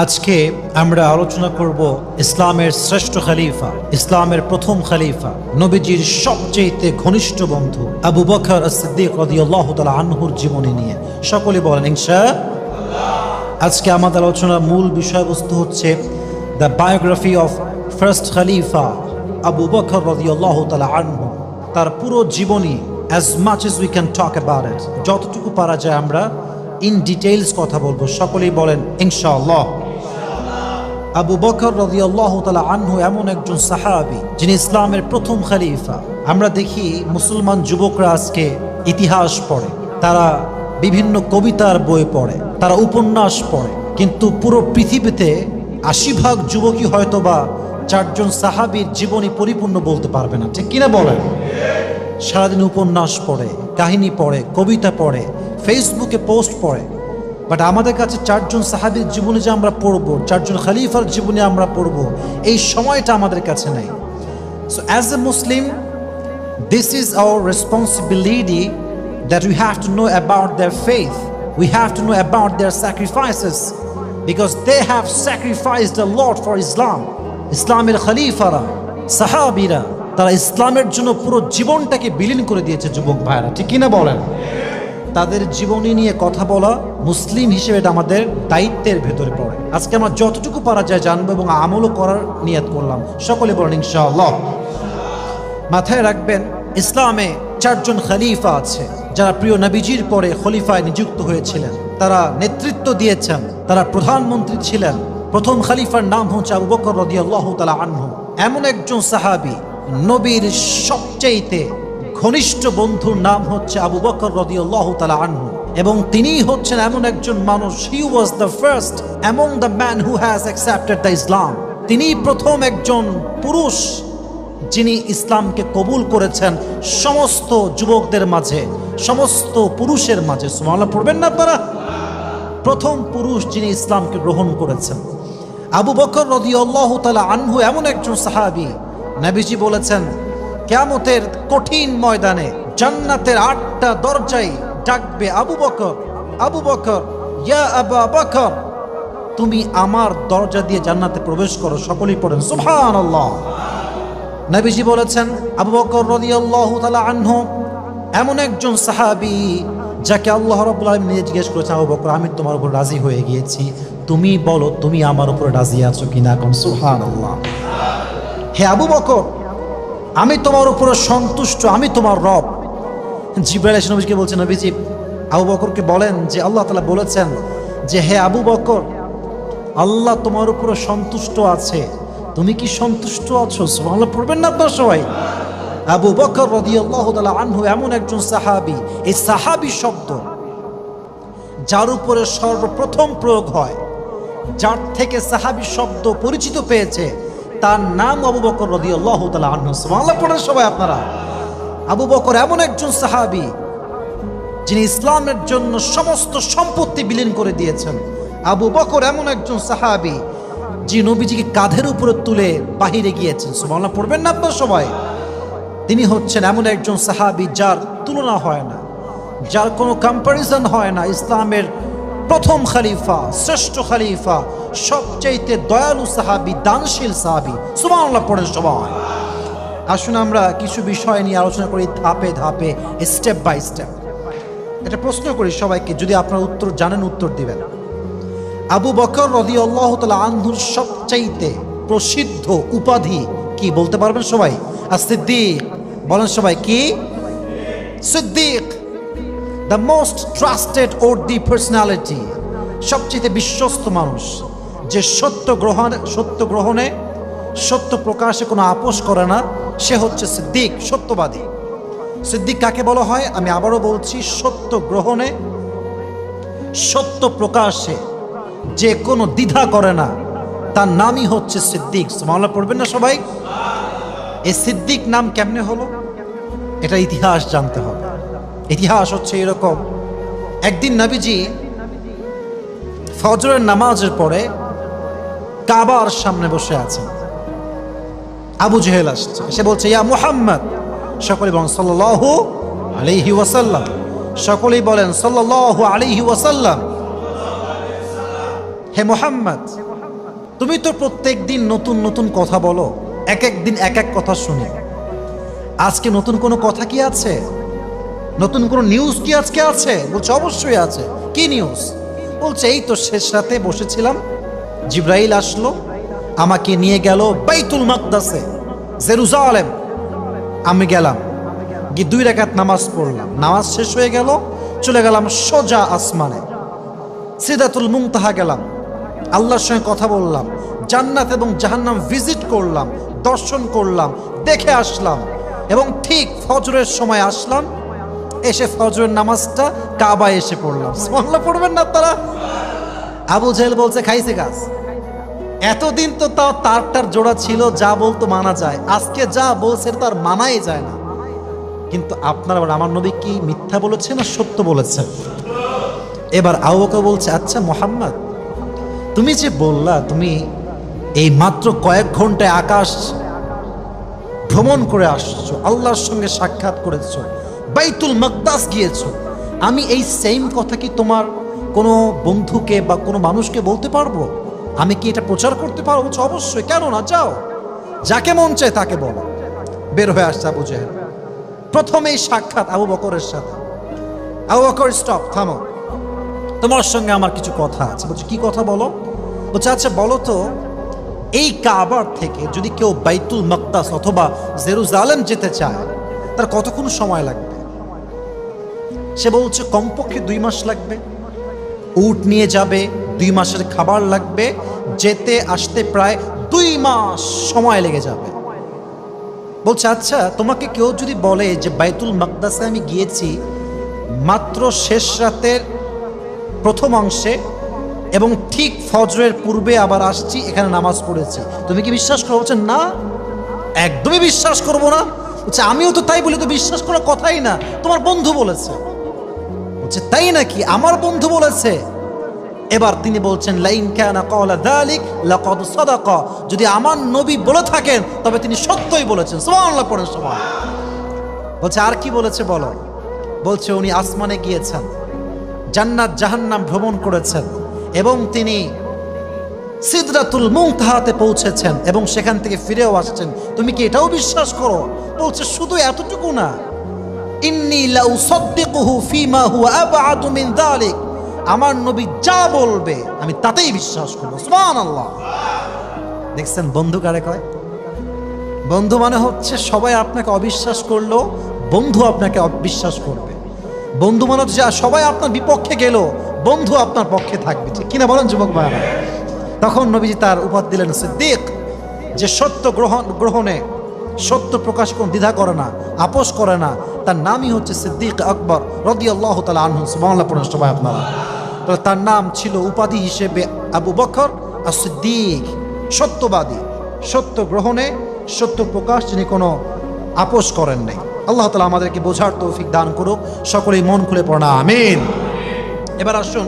আজকে আমরা আলোচনা করব ইসলামের শ্রেষ্ঠ খলিফা, ইসলামের প্রথম খলিফা, নবীজির সবচেয়ে ঘনিষ্ঠ বন্ধু আবু বকর as-সিদ্দিক রাদিয়াল্লাহু তাআলা আনহুর জীবনী নিয়ে। সকলে বলেন ইনশাআল্লাহ। আজকে আমাদের আলোচনার মূল বিষয়বস্তু হচ্ছে the biography of first Khalifa Abu Bakr রাদিয়াল্লাহু তাআলা আনহু, তার পুরো জীবনী as much as we can talk about it, যতটুকু পারা যায় আমরা ইন ডিটেইলস কথা বলবো। সকলেই বলেন ইনশাআল্লাহ। আবু বকর রাদিয়াল্লাহু তাআলা আনহু এমন একজন সাহাবী যিনি ইসলামের প্রথম খলিফা। আমরা দেখি মুসলমান যুবকরা আজকে ইতিহাস পড়ে, তারা বিভিন্ন কবিতার বই পড়ে, তারা উপন্যাস পড়ে, কিন্তু পুরো পৃথিবীতে ৮০% যুবকই হয়তোবা চারজন সাহাবীর জীবনী পরিপূর্ণ বলতে পারবে না, ঠিক কিনা বলেন? সারাদিন উপন্যাস পড়ে, কাহিনী পড়ে, কবিতা পড়ে, ফেসবুকে পোস্ট পড়ে, বাট আমাদের কাছে চারজন সাহাবীর জীবনে যে আমরা পড়বো, চারজন খলিফার জীবনে আমরা পড়বো, এই সময়টা আমাদের কাছে নেই। So as a Muslim, this is our responsibility that we have to know about their faith, we have to know about their sacrifices, because they have sacrificed a lot for Islam. ইসলামের খলিফারা, সাহাবীরা, তারা ইসলামের জন্য পুরো জীবনটাকে বিলীন করে দিয়েছে যুবক ভাইরা, ঠিক কিনা বলেন? তাদের জীবনী নিয়ে কথা বলা মুসলিম হিসেবে এটা আমাদের দায়িত্বের ভেতরে পড়ে। আজকে আমরা যতটুকু পারা যায় জানবো এবং আমলও করার নিয়ত করলাম। সকলে বলেন ইনশাআল্লাহ। মাথায় রাখবেন, ইসলামে চারজন খলিফা আছে যারা প্রিয় নবীজির পরে খলিফায় নিযুক্ত হয়েছিলেন, তারা নেতৃত্ব দিয়েছেন, তারা প্রধানমন্ত্রী ছিলেন। প্রথম খলিফার নাম হচ্ছে আবু বকর রাদিয়াল্লাহু তাআলা আনহু। এমন একজন সাহাবী, নবীর সবচেয়ে ঘনিষ্ঠ বন্ধুর নাম হচ্ছে আবু বকর রাদিয়াল্লাহু তাআলা আনহু, এবং তিনি হচ্ছেন এমন একজন মানুষ, he was the first among the man who has accepted the Islam. তিনি প্রথম একজন পুরুষ যিনি ইসলামকে কবুল করেছেন সমস্ত যুবকদের মাঝে, সমস্ত পুরুষের মাঝে। সুবহানাল্লাহ পড়বেন না আপনারা? প্রথম পুরুষ যিনি ইসলামকে গ্রহণ করেছেন আবু বকর রাদিয়াল্লাহু তাআলা আনহু এমন একজন সাহাবী, নবীজি বলেছেন কিয়ামতের কঠিন ময়দানে জান্নাতের ৮টা দরজায় ডাকবে আবু বকর, আবু বকর, ইয়া আবা বকর, তুমি আমার দরজা দিয়ে জান্নাতে প্রবেশ করো। সকলেই পড়েন সুবহানাল্লাহ। নবীজি বলেছেন আবু বকর রাদিয়াল্লাহু তাআলা আনহু এমন একজন সাহাবী যাকে আল্লাহ রাব্বুল আলামিন নিজে জিজ্ঞেস করেছেন, আবু বকর আমি তোমার উপর রাজি হয়ে গিয়েছি, তুমি বলো তুমি আমার উপর রাজি আছো কিনা? কোন সুবহানাল্লাহ। হে আবু বকর, আমি তোমার উপরে সন্তুষ্ট, আমি তোমার রব। জিবরাইল এসে নবীকে বলছেন, নবীজি আবু বকরকে বলেন যে আল্লাহ তাআলা বলেছেন যে হে আবু বকর, আল্লাহ তোমার উপরে সন্তুষ্ট আছে, তুমি কি সন্তুষ্ট আছো? সুবহানাল্লাহ পড়বেন না আপনারা সবাই? আবু বকর রাদিয়াল্লাহু তাআলা আনহু এমন একজন সাহাবী, এই সাহাবী শব্দ যার উপরে সর্বপ্রথম প্রয়োগ হয়, যার থেকে সাহাবী শব্দ পরিচিত পেয়েছে, তার নাম আবু বকর রাদিয়াল্লাহু তাআলা আনহু। সুবহানাল্লাহ পড়েন সবাই আপনারা? আবু বকর এমন একজন সাহাবী যিনি ইসলামের জন্য সমস্ত সম্পত্তি বিলীন করে দিয়েছেন। আবু বকর এমন একজন সাহাবী যিনি নবীজিকে কাঁধের উপরে তুলে বাহিরে গিয়েছেন। সুবহানাল্লাহ পড়বেন না আপনারা সবাই? তিনি হচ্ছেন এমন একজন সাহাবী যার তুলনা হয় না, যার কোনো কম্প্যারিজন হয় না। ইসলামের প্রথম খলিফা, শ্রেষ্ঠ খলিফা, সবচাইতে দয়ালু সাহাবী, দানশীল সাহাবী। সুবহানাল্লাহ পড়েন সবাই। আসুন আমরা কিছু বিষয় নিয়ে আলোচনা করি ধাপে ধাপে, স্টেপ বাই স্টেপ। এটা প্রশ্ন করি সবাইকে, যদি আপনারা উত্তর জানেন উত্তর দিবেন। আবু বকর রাদিয়াল্লাহু তাআলা আনহুর সবচাইতে প্রসিদ্ধ উপাধি কি বলতে পারবেন সবাই? as-সিদ্দিক। বলেন সবাই, কি? Siddique, the most trusted worthy personality, সবচেয়ে বিশ্বস্ত মানুষ, যে সত্য গ্রহণে সত্য প্রকাশে কোনো আপোষ করে না, সে হচ্ছে সিদ্দিক, সত্যবাদী। সিদ্দিক কাকে বলা হয়? আমি আবারও বলছি, সত্য গ্রহণে সত্য প্রকাশে যে কোনো দ্বিধা করে না, তার নামই হচ্ছে সিদ্দিক। সুবহানাল্লাহ পড়বেন না সবাই? এই সিদ্দিক নাম কেমনে হলো? এটা ইতিহাস জানতে হবে। ইতিহাস হচ্ছে এরকম, একদিন নবীজি ফজরের নামাজের পরে কাবার সামনে বসে আছেন। আবু জেহেল আসছে, সে বলছে ইয়া মুহাম্মদ, সকলে বলেন সাল্লাল্লাহু আলাইহি ওয়াসাল্লাম, সকলেই বলেন সাল্লাল্লাহু আলাইহি ওয়াসাল্লাম। হে মুহাম্মদ, তুমি তো প্রত্যেক দিন নতুন নতুন কথা বলো, এক এক দিন এক এক কথা শুনি। আজকে নতুন কোনো কথা কি আছে? নতুন কোনো নিউজ কি আজকে আছে? বলছে অবশ্যই আছে। কি নিউজ? বলছে এই তো শেষ রাতে বসেছিলাম, জিব্রাইল আসলো, আমাকে নিয়ে গেল বাইতুল মাকদাসে, জেরুজালেম। আমি গেলাম, গিয়ে 2 রাকাত নামাজ পড়লাম, নামাজ শেষ হয়ে গেল, চলে গেলাম সোজা আসমানে, সিদরাতুল মুনতাহা গেলাম, আল্লাহর সঙ্গে কথা বললাম, জান্নাত এবং জাহান্নাম ভিজিট করলাম, দর্শন করলাম, দেখে আসলাম, এবং ঠিক ফজরের সময় আসলাম, এসে ফজরের নামাজটা কাবায় এসে পড়লাম। সুবহানাল্লাহ পড়বেন না তারা? আবু জেহেল বলছে খাইছে গাছ। এতদিন তো তাও তারটার জোড়া ছিল, যা বলতো মানা যায়, আজকে যা বলছে তার মানাই যায় না। কিন্তু আপনার আবার আমার নবী কি মিথ্যা বলেছে না সত্য বলেছে? এবার আবু বকর বলছে, আচ্ছা মুহাম্মদ, তুমি যে বললা তুমি এই মাত্র কয়েক ঘন্টায় আকাশ ভ্রমণ করে আসছো, আল্লাহর সঙ্গে সাক্ষাৎ করেছো, বাইতুল মাকদাস গিয়েছো, আমি এই সেম কথা কি তোমার কোনো বন্ধুকে বা কোনো মানুষকে বলতে পারবো? আমি কি এটা প্রচার করতে পারবো? বলছে অবশ্যই, কেন না, যাও, যাকে মন চায় তাকে বলো। বের হয়ে আসছে আবু জেহেল। প্রথমেই সাক্ষাৎ আবু বকরের সাথে। আবু বকর, স্টপ, থামো, তোমার সঙ্গে আমার কিছু কথা আছে। বলছে কি কথা বলো? বলছে আচ্ছা বলো তো, এই কাবার থেকে যদি কেউ বাইতুল মাকদাস অথবা জেরুজালেম যেতে চায় তার কতক্ষণ সময় লাগবে? সে বলছে কমপক্ষে 2 মাস লাগবে, উট নিয়ে যাবে, 2 মাসের খাবার লাগবে, যেতে আসতে প্রায় 2 মাস সময় লেগে যাবে। বলছে আচ্ছা তোমাকে কেউ যদি বলে যে বাইতুল মাকদাসে আমি গিয়েছি মাত্র শেষ রাতের প্রথম অংশে এবং ঠিক ফজরের পূর্বে আবার আসছি, এখানে নামাজ পড়েছি, তুমি কি বিশ্বাস করো? বলছে না, একদমই বিশ্বাস করবো না। বলছে আমিও তো তাই বলি, তো বিশ্বাস করার কথাই না, তোমার বন্ধু বলেছে। বলছে তাই নাকি? আমার বন্ধু বলেছে? এবার তিনি বলছেন লাইন কানা ক্বালা যালিক লাকাদ সাদাকা, যদি আমার নবী বলে থাকেন তবে তিনি সত্যই বলেছেন। সুবহানাল্লাহ পড়েন সবাই। বলছে আর কি বলেছে বলো? বলছে উনি আসমানে গিয়েছেন, জান্নাত জাহান্নাম ভ্রমণ করেছেন, এবং তিনি সিদরাতুল মুনতাহাতে পৌঁছেছেন এবং সেখান থেকে ফিরেও আসছেন। তুমি কি এটাও বিশ্বাস করো? বলছে শুধু এতটুকু না, ইন্নী লা উসাদ্দিকুহু ফীমা হুয়া আবআদু মিন যালিক, আমার নবী যা বলবে আমি তাতেই বিশ্বাস করব। সুবহানাল্লাহ। দেখছেন বন্ধু কারে কয়? বন্ধু মানে হচ্ছে সবাই আপনাকে অবিশ্বাস করলো, বন্ধু আপনাকে অবিশ্বাস করবে। বন্ধু মানে হচ্ছে সবাই আপনার বিপক্ষে গেল, বন্ধু আপনার পক্ষে থাকবে। ঠিক কিনা বলেন যুবক ভাইরা? তখন নবীজি তার উপাধি দিলেন সিদ্দিক, যে সত্য গ্রহণে সত্য প্রকাশ কোন দ্বিধা করে না, আপোষ করে না, তার নামই হচ্ছে সিদ্দিক আকবর রাদিয়াল্লাহু তাআলা আনহু। সুবহানাল্লাহ পড়েন সবাই আপনারা। তাহলে তার নাম ছিল উপাধি হিসেবে আবু বকর as-সিদ্দিক, সত্যবাদী, সত্য গ্রহণে সত্য প্রকাশ, যিনি কোনো আপোষ করেন নাই। আল্লাহ তাআলা আমাদেরকে বোঝার তৌফিক দান করুক, সকলেই মন খুলে পড়া আমিন। এবার আসুন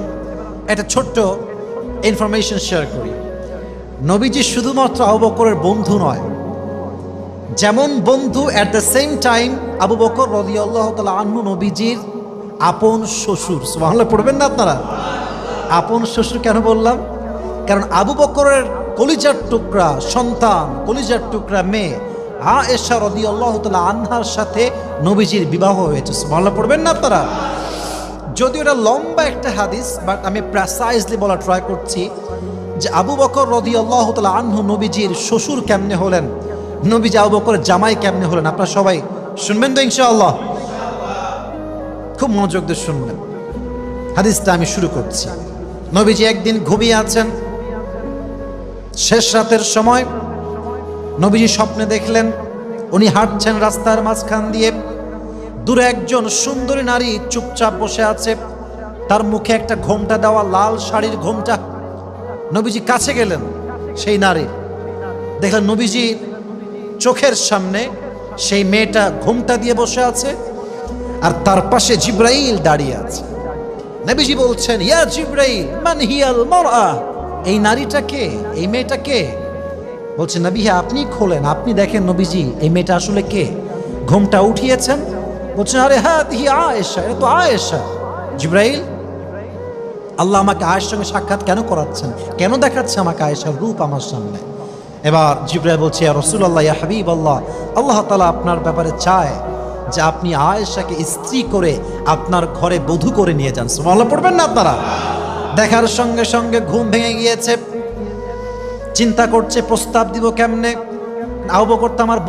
একটা ছোট্ট ইনফরমেশন শেয়ার করি। নবীজি শুধুমাত্র আবু বকরের বন্ধু নয়, যেমন বন্ধু at the same time Abu Bakr রাদিয়াল্লাহু তাআলা আনহু নবীজির আপন শ্বশুর। সুবহানাল্লাহ পড়বেন না আপনারা? আপন শ্বশুর কেন বললাম? কারণ আবু বকরের কলিজার টুকরা সন্তান, কলিজার টুকরা মেয়ে আয়েশা রাদিয়াল্লাহু তাআলা আনহার সাথে নবীজির বিবাহ হয়েছে। সুবহানাল্লাহ পড়বেন না আপনারা? যদিও এটা লম্বা একটা হাদিস, বাট আমি প্রেসাইজলি বলা ট্রাই করছি যে আবু বকর রাদিয়াল্লাহু তাআলা আনহু নবীজির শ্বশুর কেমনে হলেন, নবীজি আবু বকরের জামাই কেমনে হলেন, আপনারা সবাই শুনবেন তো ইনশাআল্লাহ? খুব মনোযোগ দিয়ে শুনবেন। হাদিসটা আমি শুরু করছি। নবীজি একদিন ঘুমিয়ে আছেন, শেষ রাতের সময় নবীজি স্বপ্নে দেখলেন উনি হাঁটছেন রাস্তার মাঝখান দিয়ে, দূরে একজন সুন্দরী নারী চুপচাপ বসে আছে, তার মুখে একটা ঘোমটা দেওয়া লাল শাড়ির ঘোমটা। নবীজি কাছে গেলেন সেই নারী, দেখলেন নবীজি চোখের সামনে সেই মেয়েটা ঘোমটা দিয়ে বসে আছে, আর তার পাশে জিব্রাইল দাঁড়িয়ে আছে। নবীজি বলছেন ইয়া জিব্রাইল মান হিয়াল মারআ, এই নারীটা কে, এই মেয়েটা কে? বলছে নবী হ্যাঁ আপনি খোলেন, আপনি দেখেন নবীজি এই মেয়েটা আসলে কে। ঘোমটা উঠিয়েছেন, বলছেন আরে হ্যাঁ হি আয়েশা, এটা তো আয়েশা। জিব্রাইল আল্লাহ আমাকে আয়েশার সঙ্গে সাক্ষাৎ কেন করাচ্ছেন, কেন দেখাচ্ছে আমাকে আয়েশার রূপ আমার সামনে? এবার জিবরাইল বলছে, ইয়া রাসূলুল্লাহ, ইয়া হাবিবাল্লাহ, আল্লাহ তাআলা আপনার ব্যাপারে চায় যে আপনি আয়েশাকে স্ত্রী করে আপনার ঘরে বধূ করে নিয়ে যান। সুবহানাল্লাহ পড়বেন না আপনারা? দেখার সঙ্গে সঙ্গে ঘুম ভেঙে গিয়েছে, চিন্তা করছে প্রস্তাব দিব কেমনে। আবু বকর তো আমার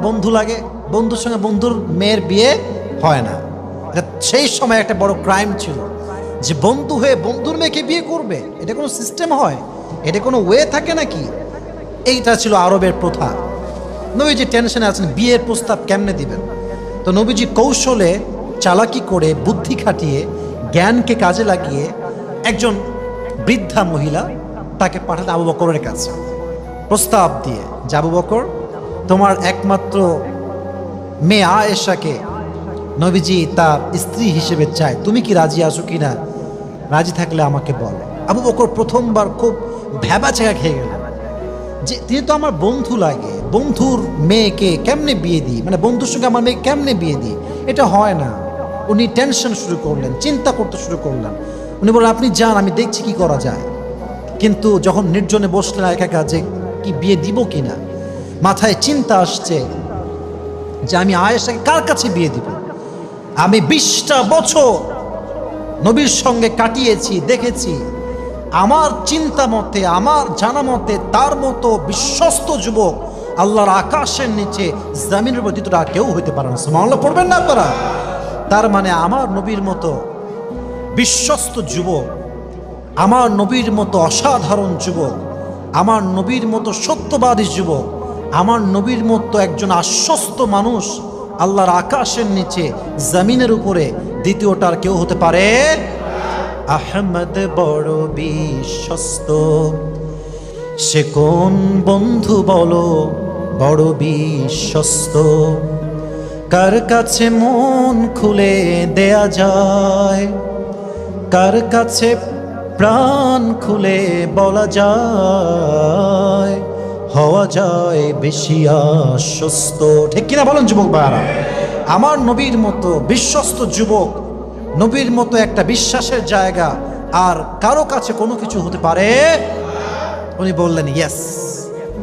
বন্ধু লাগে, বন্ধুর সঙ্গে বন্ধুর মেয়ের বিয়ে হয় না। সেই সময় একটা বড় ক্রাইম ছিল যে বন্ধু হয়ে বন্ধুর মেয়েকে বিয়ে করবে, এটা কোনো সিস্টেম হয়? এটা কোনো ওয়ে থাকে নাকি? এইটা ছিল আরবের প্রথা। নবীজি টেনশনে আছেন, বিয়ের প্রস্তাব কেমনে দিবেন। তো নবীজি কৌশলে চালাকি করে বুদ্ধি খাটিয়ে জ্ঞানকে কাজে লাগিয়ে একজন বৃদ্ধা মহিলা তাকে পাঠাতে আবু বকরের কাছে প্রস্তাব দিয়ে যে আবু বকর, তোমার একমাত্র মেয়ে আয়েশাকে নবীজি তার স্ত্রী হিসেবে চায়, তুমি কি রাজি আছো কিনা? রাজি থাকলে আমাকে বলো। আবু বকর প্রথমবার খুব ভ্যাবাচাকা খেয়ে গেলেন যে তিনি তো আমার বন্ধু লাগে, বন্ধুর মেয়েকে কেমনে বিয়ে দিই, মানে বন্ধুর সঙ্গে আমার মেয়ে কেমনে বিয়ে দিই, এটা হয় না। উনি টেনশন শুরু করলেন, চিন্তা করতে শুরু করলেন। উনি বললেন, আপনি যান, আমি দেখছি কি করা যায়। কিন্তু যখন নির্জনে বসলেন একা একা যে কি বিয়ে দিব কিনা, মাথায় চিন্তা আসছে যে আমি আয়েশাকে কার কাছে বিয়ে দিব। আমি 20টা বছর নবীর সঙ্গে কাটিয়েছি, দেখেছি, আমার চিন্তা মতে, আমার জানা মতে তার মতো বিশ্বস্ত যুবক আল্লাহর আকাশের নিচে জামিনের উপর দ্বিতীয়টা কেউ হইতে পারে না। সুবহানাল্লাহ পড়বেন না আপনারা? তার মানে আমার নবীর মতো বিশ্বস্ত যুবক, আমার নবীর মতো অসাধারণ যুবক, আমার নবীর মতো সত্যবাদী যুবক, আমার নবীর মতো একজন আশ্বস্ত মানুষ আল্লাহর আকাশের নিচে জমিনের উপরে দ্বিতীয়টার কেউ হতে পারে? আহমদ বড় বিশ্বস্ত, সে কোন বন্ধু বলো বড় বিশ্বস্ত, কার কাছে মন খুলে দেয়া যায়, কার কাছে প্রাণ খুলে বলা যায়, হওয়া যায় বেশি আশ্বস্ত। ঠিক কিনা বলেন যুবক ভাইরা? আমার নবীর মতো বিশ্বস্ত যুবক, নবীর মতো একটা বিশ্বাসের জায়গা আর কারো কাছে কোনো কিছু হতে পারে? উনি বললেন, ইয়েস,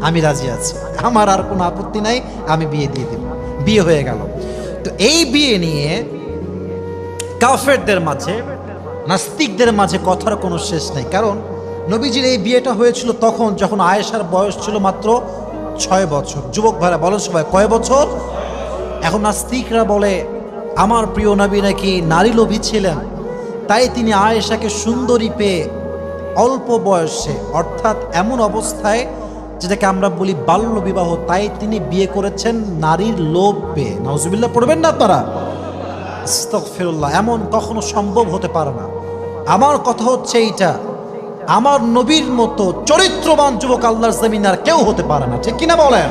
আমি রাজি আছি, আমার আর কোনো আপত্তি নাই, আমি বিয়ে দিয়ে দেব। বিয়ে হয়ে গেল। তো এই বিয়ে নিয়ে কাফেরদের মাঝে, নাস্তিকদের মাঝে কথার কোনো শেষ নেই। কারণ নবীজির এই বিয়েটা হয়েছিল তখন যখন আয়েশার বয়স ছিল মাত্র 6 বছর। যুবক ভাইরা বলেন সবাই, কয় বছর? এখন নাস্তিকরা বলে আমার প্রিয় নবী নাকি নারী লোভী ছিলেন, তাই তিনি আয়েশাকে সুন্দরী পেয়ে অল্প বয়সে, অর্থাৎ এমন অবস্থায় যেটাকে আমরা বলি বাল্য বিবাহ, তাই তিনি বিয়ে করেছেন নারীর লোভ পেয়ে। নাউজুবিল্লাহ পড়বেন না আপনারা? আস্তাগফিরুল্লাহ, এমন কখনো সম্ভব হতে পারে না। আমার কথা হচ্ছে এইটা, আমার নবীর মতো চরিত্রবান যুবক আল্লাহর জমিনে আর কেউ হতে পারে না। ঠিক কিনা বলেন?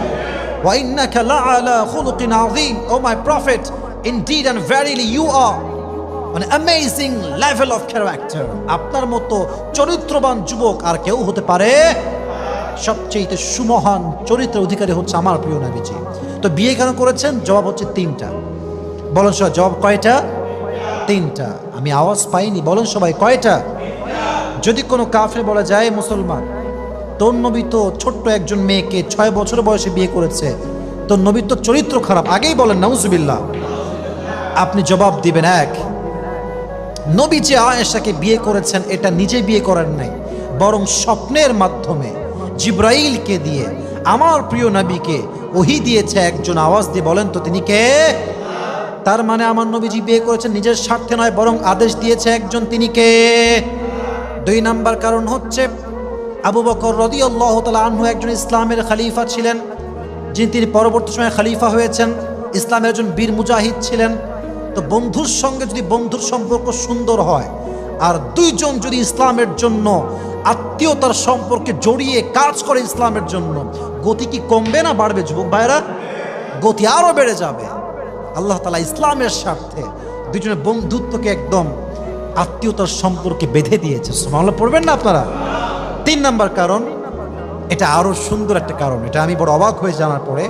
ওয়া ইন্নাকা লাআলা খুলুকিন আযীম, O my prophet, indeed and verily you are an amazing level of character। আপনার মতো চরিত্রবান যুবক আর কেউ হতে পারে? সবচেয়ে সুমহান চরিত্রের অধিকারী হচ্ছে আমার প্রিয় নবীজি। তো বিয়ে কেন করেছেন? জবাব হচ্ছে 3টা। বলেন সবাই, জবাব কয়টা? 3টা। আমি আওয়াজ পাইনি, বলেন সবাই কয়টা? যদি কোনো কাফের বলা যায়, মুসলমান, তোর নবী তো ছোট্ট একজন মেয়েকে 6 বছর বয়সে বিয়ে করেছে, তোর নবীর তো চরিত্র খারাপ, আগেই বলেন নাউজুবিল্লাহ। আপনি জবাব দিবেন, এক, নবী যে আয়েশাকে বিয়ে করেছেন এটা নিজে বিয়ে করেন নাই, বরং স্বপ্নের মাধ্যমে জিব্রাইলকে দিয়ে আমার প্রিয় নবীকে ওহী দিয়েছে একজন। আওয়াজ দিয়ে বলেন তো তিনি কে? তার মানে আমার নবীজি বিয়ে করেছেন নিজের স্বার্থে নয়, বরং আদেশ দিয়েছে একজন, তিনি কে? 2 নাম্বার কারণ হচ্ছে আবু বকর রাদিয়াল্লাহু তাআলা আনহু একজন ইসলামের খলিফা ছিলেন, তিনি পরবর্তী সময়ে খলিফা হয়েছেন, ইসলামের একজন বীর মুজাহিদ ছিলেন। তো বন্ধুর সঙ্গে যদি বন্ধুর সম্পর্ক সুন্দর হয় আর 2 জন যদি ইসলামের জন্য আত্মীয়তার সম্পর্কে জড়িয়ে কাজ করে ইসলামের জন্য, গতি কি কমবে না বাড়বে যুবক ভাইরা? গতি আরো বেড়ে যাবে। আল্লাহ তাআলা ইসলামের স্বার্থে 2 জনের বন্ধুত্বকে একদম আত্মীয়তার সম্পর্কে বেঁধে দিয়েছে। সুবহানাল্লাহ পড়বেন না আপনারা? 3 নাম্বার কারণ, এটা আরো সুন্দর একটা কারণ, এটা আমি বড় অবাক হয়ে জানার পরে।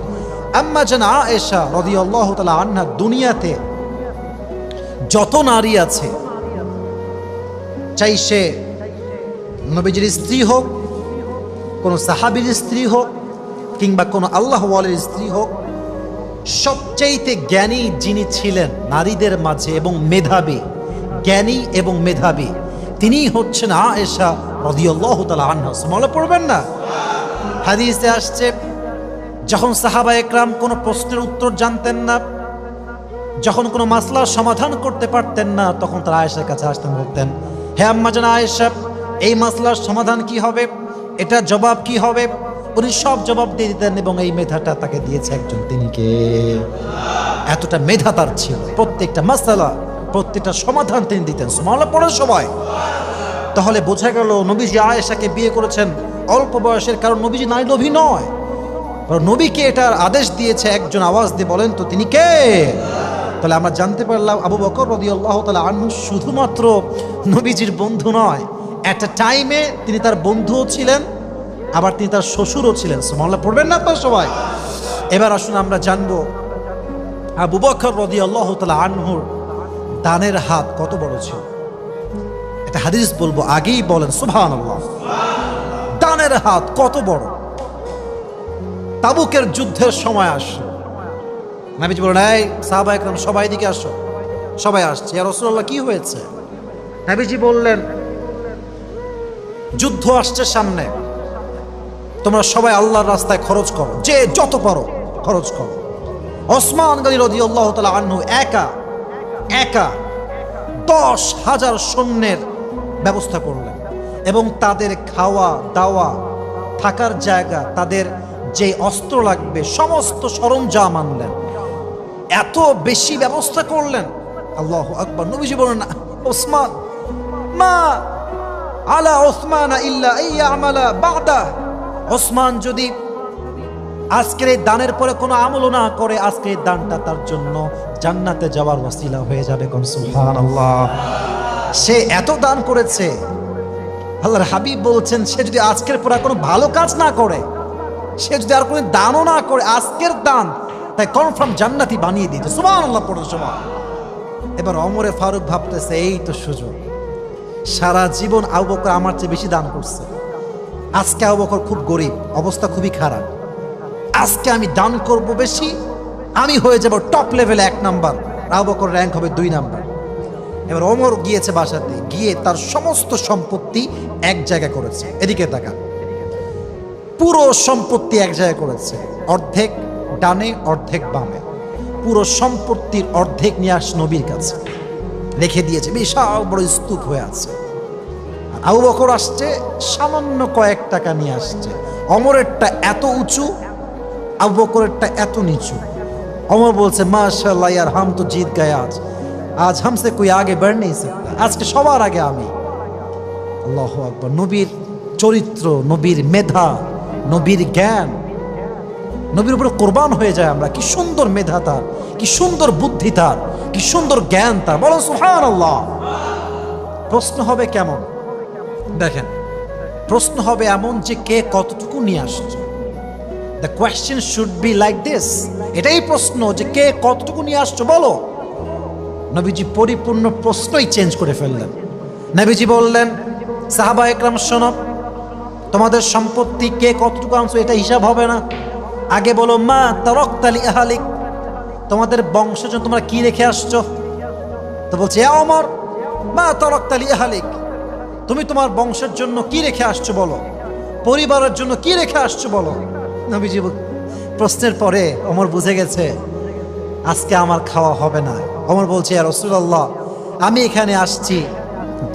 আম্মা জান আয়েশা রাদিয়াল্লাহু তাআলা আনহা দুনিয়াতে যত নারী আছে, চাই সে নবীজির স্ত্রী হোক, কোনো সাহাবীর স্ত্রী হোক, কিংবা কোনো আল্লাহ ওয়ালির স্ত্রী হোক, সবচাইতে জ্ঞানী যিনি ছিলেন নারীদের মাঝে এবং মেধাবী, জ্ঞানী এবং মেধাবী, তিনিই হচ্ছেন আয়েশা রাদিয়াল্লাহু তাআলা আনহা। সুবহানাল্লাহ পড়বেন না? হাদিসে আসছে, যখন সাহাবা একরাম কোনো প্রশ্নের উত্তর জানতেন না, যখন কোনো মাসলার সমাধান করতে পারতেন না, তখন তারা আয়েশার কাছে আসতেন, বলতেন, হে আম্মা জান আয়েশা, এই মাসলার সমাধান কি হবে, এটা জবাব কি হবে? উনি সব জবাব দিয়ে দিতেন এবং এই মেধাটা তাকে দিয়েছে একজন, তিনি কে? এতটা মেধা তার ছিল, প্রত্যেকটা মাসলা, প্রত্যেকটা সমাধান তিনি দিতেন। সুবহানাল্লাহ পড়ে সবাই। তাহলে বোঝা গেল নবীজি আয়েশাকে বিয়ে করেছেন অল্প বয়সের, কারণ নবীজি নারী লোভী নয়, নবীকে এটার আদেশ দিয়েছে একজন। আওয়াজ দিয়ে বলেন তো তিনি কে? তাহলে আমরা জানতে পারলাম আবু বকর রাদিয়াল্লাহু তাআলা আনহু শুধুমাত্র নবীজির বন্ধু নয়, এট আ টাইমে তিনি তার বন্ধুও ছিলেন, আবার তিনি তার শ্বশুরও ছিলেন। সুবহানাল্লাহ পড়বেন না আপনারা সবাই? এবার আসুন আমরা জানবো আবু বকর রাদিয়াল্লাহু তাআলা আনহুর দানের হাত কত বড় ছিল। একটা হাদিস বলবো, আগেই বলেন সুবহানাল্লাহ। দানের হাত কত বড়! তাবুকের যুদ্ধের সময় আসে, নবীজি বলেন, এই সাহাবা একরাম সবাই দিকে আসো। সবাই আসছে। ইয়া রাসূলুল্লাহ কি হয়েছে? নবীজি বললেন, যুদ্ধ আসছে সামনে, তোমরা সবাই আল্লাহর রাস্তায় খরচ করো, যে যত পারো খরচ করো। ওসমান গনি রাদিয়াল্লাহু তাআলা আনহু একা 10,000 সৈন্যের ব্যবস্থা করলেন এবং তাদের খাওয়া দাওয়া, থাকার জায়গা, তাদের যে অস্ত্র লাগবে সমস্ত সরঞ্জাম আনলেন, এত বেশি ব্যবস্থা করলেন। আল্লাহু আকবার। নবীজি বলেন, ওসমান, মা আলা ওসমান ইল্লা ইয়ামালা বাদা, ওসমান যদি আজকের এই দানের পরে কোনো আমলও না করে, আজকের এই দানটা তার জন্য জান্নাতে যাওয়ার ওসিলা হয়ে যাবে। কোন সুবহানাল্লাহ। সে এত দান করেছে, আল্লাহর হাবিব বলছেন, সে যদি আজকের পরে কোনো ভালো কাজ না করে, সে যদি আর কোনো দানও না করে, আজকের দান তাই কনফার্ম জান্নাতি বানিয়ে দিয়েছে। সুবহানাল্লাহ পড়ে সবাই। এবার ওমরে ফারুক ভাবতেছে, এই তো সুযোগ, সারা জীবন আবু বকর আমার চেয়ে বেশি দান করছে, আজকে আবু বকর খুব গরিব, অবস্থা খুবই খারাপ, আজকে আমি দান করব বেশি, আমি হয়ে যাব টপ লেভেলে 1 নাম্বার, আবু বকর র্যাঙ্ক হবে 2 নাম্বার। এবার ওমর গিয়েছে বাসাতে, গিয়ে তার সমস্ত সম্পত্তি এক জায়গায় করেছে। এদিকে তাকান, পুরো সম্পত্তি এক জায়গায় করেছে, অর্ধেক ডানে অর্ধেক বামে, পুরো সম্পত্তির অর্ধেক নিয়ে আস নবীর কাছে রেখে দিয়েছে, বিশাল বড় স্তূপ হয়ে আছে। আবু বকর আসছে, সামান্য কয়েক টাকা নিয়ে আসছে। ওমরেরটা এত উঁচু, আবু বকরেরটা এত নিচু। ওমর বলছে, মাশাআল্লাহ ইয়ার, হাম তো জিত গয়ে, আজ হামসে কোই আগে बढ़ नहीं सकता, আজকে সবার আগে আমি। আল্লাহু আকবার। নবীর চরিত্র, নবীর মেধা, নবীর জ্ঞান, নবীর উপরে কোরবান হয়ে যায় আমরা। কি সুন্দর মেধা তার, কি সুন্দর বুদ্ধি তার, কি সুন্দর জ্ঞান তার, বলেন সুবহানাল্লাহ। প্রশ্ন হবে কেমন? দেখেন, প্রশ্ন হবে এমন যে কে কতটুকু নিয়ে আসছে। The question should be like this. এটাই প্রশ্ন যে কে কতটুকু নিয়ে আসছো বলো। নবীজি পরিপূর্ণ প্রশ্নই চেঞ্জ করে ফেললেন। নবীজি বললেন, সাহাবা একরাম শোনো, তোমাদের সম্পত্তি কে কতটুকু আনছো এটা হিসাব হবে না, আগে বলো মা তারাকতা লি আহলিক, তোমাদের বংশের জন্য তোমরা কি রেখে আসছো। তো বলছে, ইয়া ওমর, মা তারাকতা লি আহলিক, তুমি তোমার বংশের জন্য কি রেখে আসছো বলো, পরিবারের জন্য কি রেখে আসছো বলো। নবীজি প্রশ্নের পরে ওমর বুঝে গেছে আজকে আমার খাওয়া হবে না। ওমর বলছে, ইয়া রাসূলুল্লাহ, আমি এখানে আসছি,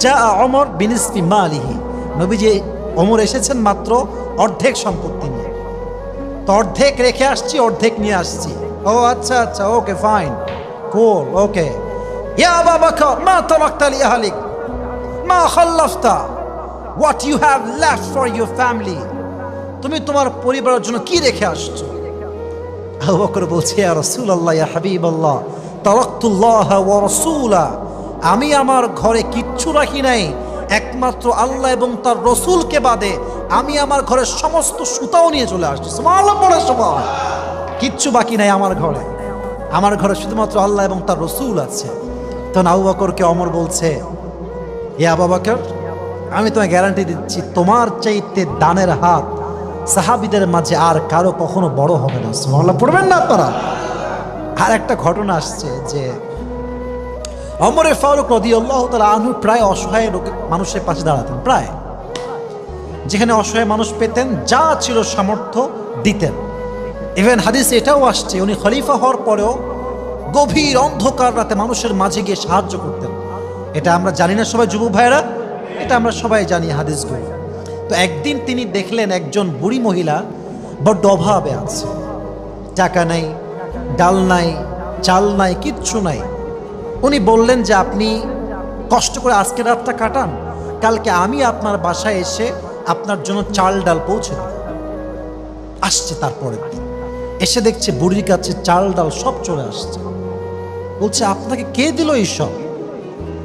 যা ওমর বিনিসফি মালিহি, নবীজি ওমর এসেছেন মাত্র অর্ধেক সম্পত্তি নিয়ে, তো অর্ধেক রেখে আসছি, অর্ধেক নিয়ে আসছি। ও আচ্ছা আচ্ছা, ওকে ফাইন, কুল, ওকে। ইয়া আবু বকর, মা তারাকতা লি আহলিক, মা খাল্লাফতা, what you have left for your family, তুমি তোমার পরিবারের জন্য কি রেখে আসছো। আবু বকর বলছে, ইয়া রাসূলুল্লাহ, ইয়া হাবিবাল্লাহ, তারাকতুল্লাহ ওয়া রাসূলা, আমি আমার ঘরে কিচ্ছু রাখি নাই, একমাত্র আল্লাহ এবং তার রসুলকে বাদে আমি আমার ঘরের সমস্ত সুতাও নিয়ে চলে আসছি। সুবহানাল্লাহ পড়ে সবাই। কিচ্ছু বাকি নাই আমার ঘরে, আমার ঘরে শুধুমাত্র আল্লাহ এবং তার রসুল আছে। তখন আবু বকরকে ওমর বলছে, ইয়া আবু বকর, আমি তোমায় গ্যারান্টি দিচ্ছি তোমার চাইতে দানের হাত সাহাবীদের মাঝে আর কারো কখনো বড় হবে না। সুবহানাল্লাহ পড়বেন না আপনারা? আর একটা ঘটনা আসছে যে ওমর ফারুক রাদিয়াল্লাহু তাআলা আনহু প্রায় অসহায় মানুষের পাশে দাঁড়াতেন, প্রায় যেখানে অসহায় মানুষ পেতেন যা ছিল সামর্থ্য দিতেন। ইভেন হাদিসে এটাও আসছে উনি খলিফা হওয়ার পরেও গভীর অন্ধকার রাতে মানুষের মাঝে গিয়ে সাহায্য করতেন। এটা আমরা জানি না সবাই যুবক ভাইরা? এটা আমরা সবাই জানি হাদিসগুলো। তো একদিন তিনি দেখলেন একজন বুড়ি মহিলা বড্ড অভাবে আছে, টাকা নাই, ডাল নাই, চাল নাই, কিচ্ছু নাই। উনি বললেন যে আপনি কষ্ট করে আজকের রাতটা কাটান, কালকে আমি আপনার বাসায় এসে আপনার জন্য চাল ডাল পৌঁছে দেব। আসছে তারপরের দিন, এসে দেখছে বুড়ির কাছে চাল ডাল সব চলে আসছে। বলছে আপনাকে কে দিল এইসব,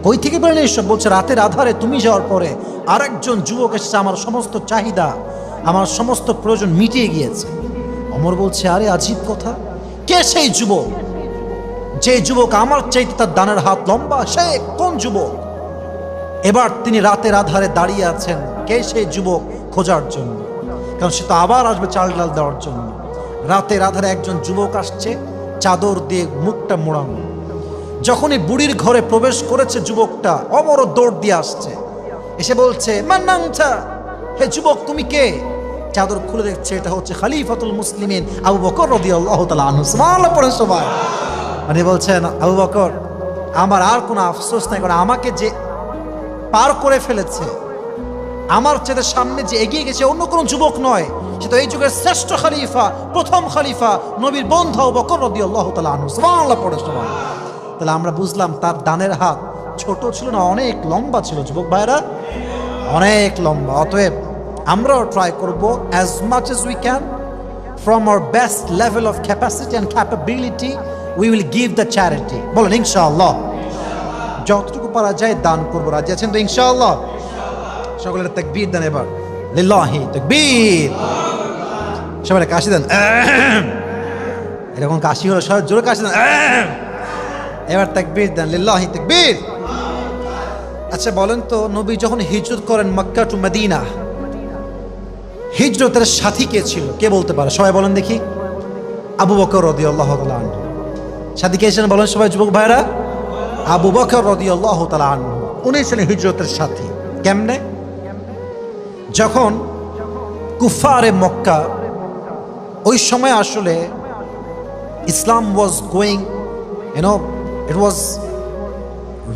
কই থেকে পেলেন এইসব? বলছে রাতের আধারে তুমি যাওয়ার পরে আরেকজন যুবক এসেছে, আমার সমস্ত চাহিদা, আমার সমস্ত প্রয়োজন মিটিয়ে গিয়েছে। ওমর বলছে আরে আজীব কথা, কে সেই যুবক? যে যুবক আমার চাইতে তার দানের হাত লম্বা, সে কোন যুবক? এবার তিনি রাতের আধারে দাঁড়িয়ে আছেন, কে সেই যুবক খোঁজার জন্য, কারণ সে তো আবার আসবে চাল ডাল দেওয়ার জন্য। রাতের আধারে একজন যুবক আসছে, চাদর দিয়ে মুখটা মোড়ানো। যখনই বুড়ির ঘরে প্রবেশ করেছে যুবকটা অমর দৌড় দিয়ে আসছে, এসে বলছে মান্নাংছা, হে যুবক তুমি কে? চাদর খুলে দেখছে এটা হচ্ছে খলিফাতুল মুসলিমিন আবু বকর রাদিয়াল্লাহু তাআলা আনহু। সুবহানাল্লাহ পড়েন সবাই। মানে বলছেন আবু বকর, আমার আর কোনো আফসোস নাই, কারণ আমাকে যে পার করে ফেলেছে, আমার চেয়ে সামনে যে এগিয়ে গেছে অন্য কোনো যুবক নয়, সে তো এই যুগের শ্রেষ্ঠ খলিফা, প্রথম খলিফা, নবীর বন্ধু আবু বকর রাদিয়াল্লাহু তাআলা আনহু। সুবহানাল্লাহ পড়ে সবাই। তাহলে আমরা বুঝলাম তার দানের হাত ছোট ছিল না, অনেক লম্বা ছিল যুবক ভাইরা, অনেক লম্বা। অতএব আমরাও ট্রাই করব as much as we can from our best level of capacity and capability we will give the charity। বলেন ইনশাআল্লাহ, যতটুকু পারা যায় দান করব। রাজি আছেন তো ইনশাআল্লাহ? সকলের তাকবীর দেন এবার, লিল্লাহি তাকবীর। সবাই কাশি দেন, এরকম কাশি হলো সবাই জোরে কাশি দেন। এবার তাকবীর দেন, লিল্লাহি তাকবীর। আচ্ছা বলেন তো, নবী যখন হিজরত করেন মক্কা টু মদিনা, হিজরতের সাথী কে ছিল? কে বলতে পারে? সবাই বলেন দেখি। আবু বকর রাদিয়াল্লাহু তাআলা আনহু। সাথী কে ছিলেন বলেন সবাই যুবক ভাইরা? আবু বকর রাদিয়াল্লাহু তাআলা আনহু, উনি ছিলেন হিজরতের সাথী। কেমনে? যখন কুফারে মক্কা, ওই সময় আসলে Islam was going, it was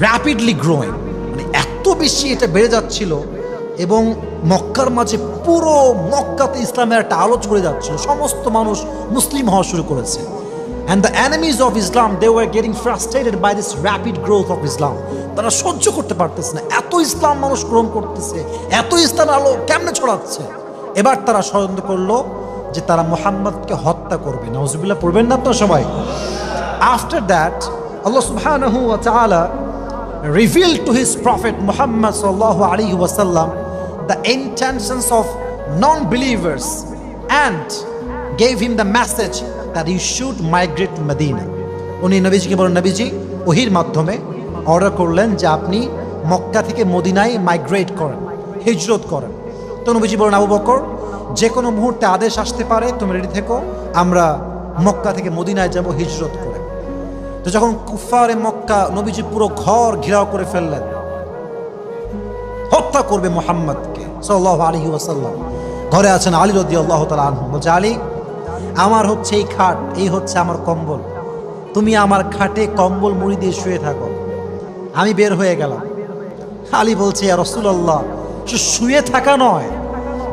rapidly growing, মানে এত বেশি এটা বেড়ে যাচ্ছিল এবং মক্কার মাঝে পুরো মক্কাতে ইসলামের একটা আলো ছড়ে যাচ্ছিল, সমস্ত মানুষ মুসলিম হওয়া শুরু করেছে। And the enemies of Islam, they were getting frustrated by this rapid growth of Islam. তারা সহ্য করতে পারতেছে না, এত ইসলাম মানুষ গ্রহণ করতেছে, এত ইসলাম আলো কেমনে ছড়াচ্ছে। এবার তারা ষড়যন্ত্র করলো যে তারা মুহাম্মদকে হত্যা করবে। নাউজুবিল্লাহ পড়বেন না আপনারা সবাই? After that, Allah subhanahu wa ta'ala revealed to his prophet Muhammad sallallahu alaihi wasallam the intentions of non-believers and gave him the message that he should migrate to Medina. উনি নবীজিকে বলেন, নবীজি ওহির মাধ্যমে অর্ডার করলেন যে আপনি মক্কা থেকে মদিনায় মাইগ্রেট করেন, হিজরত করেন। তো নবীজি বলেন, আবু বকর যে কোনো মুহূর্তে আদেশ আসতে পারে, তুমি রেডি থেকো, আমরা মক্কা থেকে মদিনায় যাব হিজরত করে। তো যখন কুফারে মক্কা নবীজি পুরো ঘর ঘেরাও করে ফেললেন, হত্যা করবে মুহাম্মদকে সাল্লাল্লাহু আলাইহি ওয়াসাল্লাম। ঘরে আছেন আলী রাদিয়াল্লাহু তাআলা আনহু। বলছে আলী, আমার হচ্ছে এই খাট, এই হচ্ছে আমার কম্বল, তুমি আমার খাটে কম্বল মুড়ি দিয়ে শুয়ে থাকো, আমি বের হয়ে গেলাম। আলী বলছে ইয়া রাসূলুল্লাহ, শুয়ে থাকা নয়,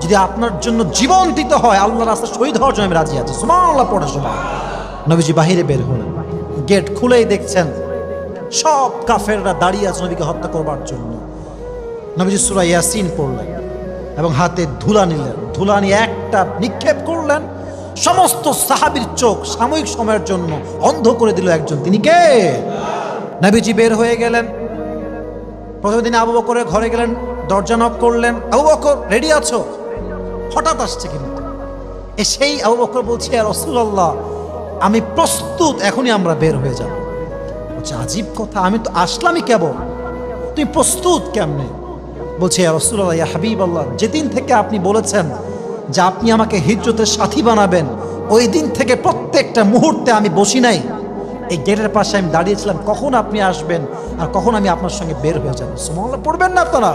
যদি আপনার জন্য জীবন দিতে হয়, আল্লাহর রাস্তায় শহীদ হওয়ার জন্য আমি রাজি আছি। সুবহানাল্লাহ পড়ে সবাই। নবীজি বাহিরে বের হলেন, গেট খুলেই দেখছেন সব কাফেররা দাঁড়িয়ে আছে নবীকে হত্যা করবার জন্য। নবীজি সূরা ইয়াসিন পড়লেন এবং হাতে ধুলা নিলেন, ধুলা নিয়ে একটা নিক্ষেপ করলেন, সমস্ত সাহাবীর চোখ সাময়িক সময়ের জন্য অন্ধ করে দিল একজন। তিনি কে? নবীজি বের হয়ে গেলেন। প্রথম দিন আবু বকরের ঘরে গেলেন, দরজা নক করলেন, আবু বকর রেডি আছো? হঠাৎ আসছে কিন্তু সেই আবু বকর বলছে ইয়া রাসূলুল্লাহ, আমি প্রস্তুত, এখনই আমরা বের হয়ে যাব। বলছে আজীব কথা, আমি তো আসলামই কেবল, তুমি প্রস্তুত কেমনে? বলছে ইয়া রাসূলুল্লাহ, ইয়া হাবিবাল্লাহ, যেদিন থেকে আপনি বলেছেন যে আপনি আমাকে হিজরতের সাথী বানাবেন, ওই দিন থেকে প্রত্যেকটা মুহূর্তে আমি বসি নাই, এই গেটের পাশে আমি দাঁড়িয়েছিলাম কখন আপনি আসবেন আর কখন আমি আপনার সঙ্গে বের হয়ে যাব। সুবহানাল্লাহ পড়বেন না আপনারা?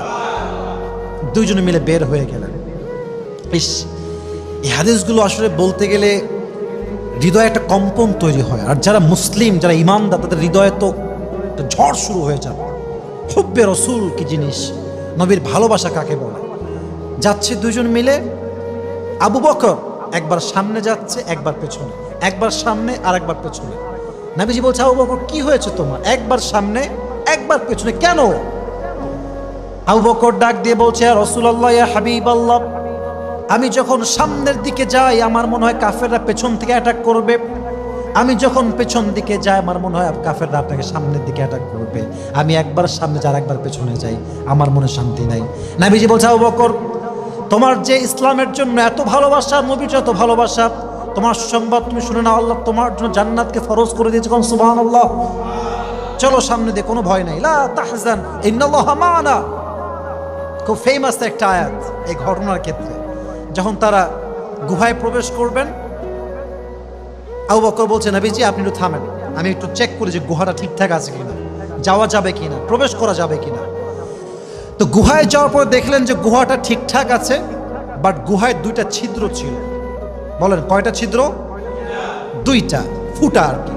দুইজনে মিলে বের হয়ে গেলেন। ইস, এই হাদিসগুলো আসলে বলতে গেলে হৃদয়ে একটা কম্পন তৈরি হয়। আর যারা মুসলিম, যারা ইমানদার, তাদের হৃদয়ে তো একটা ঝড় শুরু হয়ে যাবে। হুব্বে রসুল কি জিনিস, নবীর ভালোবাসা কাকে বলে। যাচ্ছে দুজন মিলে, আবু বকর একবার সামনে যাচ্ছে, একবার পেছনে, একবার সামনে আর একবার পেছনে। নবীজি বলছে, আবু বকর কি হয়েছে তোমার, একবার সামনে একবার পেছনে কেন? আবু বকর ডাক দিয়ে বলছে, ইয়া রাসূলুল্লাহ, ইয়া হাবিবাল্লাহ, আমি যখন সামনের দিকে যাই আমার মনে হয় কাফেররা পেছন থেকে অ্যাটাক করবে, আমি যখন পেছন দিকে যাই আমার মনে হয় কাফেররা আপনাকে সামনের দিকে অ্যাটাক করবে। আমি একবার সামনে যাই, একবার পেছনে যাই, আমার মনে শান্তি নাই। নবীজি বলছে, আবু বকর, তোমার যে ইসলামের জন্য এত ভালোবাসা, নবীর এত ভালোবাসা, তোমার সংবাদ তুমি শুনে নাও, আল্লাহ তোমার জন্য জান্নাতকে ফরজ করে দিয়েছে। কোন সুবহানাল্লাহ। চলো সামনে দিয়ে, কোনো ভয় নাই। লা তাহজান ইন্নাল্লাহা মা'ানা। খুব ফেমাস একটা আয়াত এই ঘটনার ক্ষেত্রে। যখন তারা গুহায় প্রবেশ করবেন, আবু বকর বলছে, নবীজি আপনি একটু থামেন, আমি একটু চেক করি যে গুহাটা ঠিকঠাক আছে কিনা, যাওয়া যাবে কিনা, প্রবেশ করা যাবে কিনা। তো গুহায় যাওয়ার পর দেখলেন যে গুহাটা ঠিকঠাক আছে, বাট গুহায় দুইটা ছিদ্র ছিল। বলেন কয়টা ছিদ্র? দুইটা, ফুটা আর কি,